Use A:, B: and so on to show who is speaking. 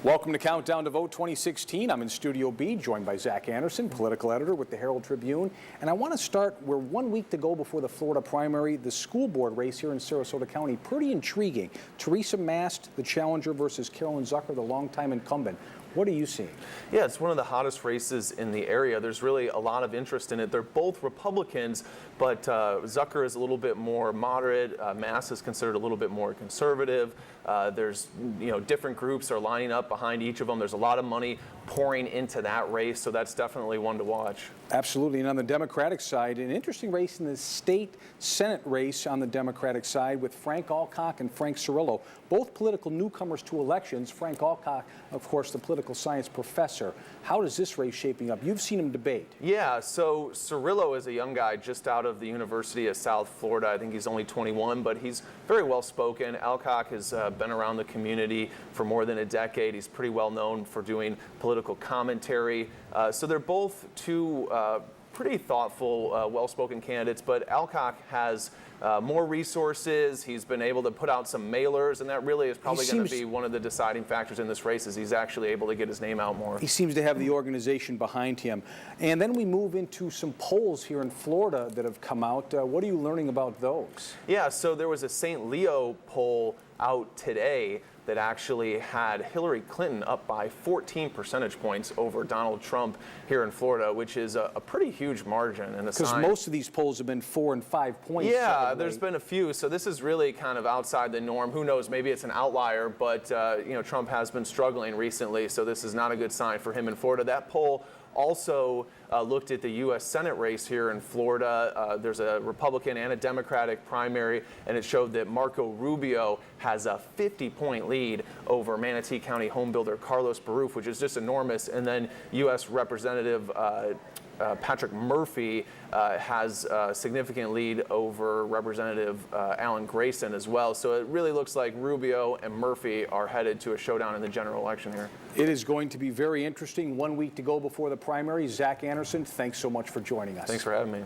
A: Welcome to Countdown to Vote 2016. I'm in Studio B, joined by Zach Anderson, political editor with the Herald Tribune. And I want to start, we're 1 week to go before the Florida primary, the school board race here in Sarasota County. Pretty intriguing. Teresa Mast, the challenger, versus Carolyn Zucker, the longtime incumbent. What are you seeing?
B: Yeah, it's one of the hottest races in the area. There's really a lot of interest in it. They're both Republicans, but Zucker is a little bit more moderate. Mast is considered a little bit more conservative. There's, different groups are lining up behind each of them. There's a lot of money pouring into that race, so that's definitely one to watch.
A: Absolutely. And on the Democratic side, an interesting race in the state Senate race on the Democratic side with Frank Alcock and Frank Cirillo, both political newcomers to elections. Frank Alcock, of course, the political science professor. How is this race shaping up? You've seen him debate.
B: Yeah, so Cirillo is a young guy just out of the University of South Florida. I think he's only 21, but he's very well spoken. Alcock has been around the community for more than a decade. He's pretty well known for doing political commentary. So they're both two pretty thoughtful, well-spoken candidates, but Alcock has more resources. He's been able to put out some mailers, and that really is probably going to be one of the deciding factors in this race, is he's actually able to get his name out more.
A: He seems to have the organization behind him. And then we move into some polls here in Florida that have come out. What are you learning about those?
B: Yeah, so there was a St. Leo poll out today that actually had Hillary Clinton up by 14 percentage points over Donald Trump here in Florida, which is a pretty huge margin.
A: Because most of these polls have been 4 and 5 points.
B: Yeah, there's been a few, so this is really kind of outside the norm. Who knows, maybe it's an outlier, but Trump has been struggling recently, so this is not a good sign for him in Florida. That poll also looked at the U.S. Senate race here in Florida. There's a Republican and a Democratic primary, and it showed that Marco Rubio has a 50-point lead over Manatee County homebuilder Carlos Baruf, which is just enormous. And then U.S. Representative Patrick Murphy has a significant lead over Representative Alan Grayson as well. So it really looks like Rubio and Murphy are headed to a showdown in the general election here.
A: It is going to be very interesting. 1 week to go before the primary. Zach Anderson, thanks so much for joining us.
B: Thanks for having me.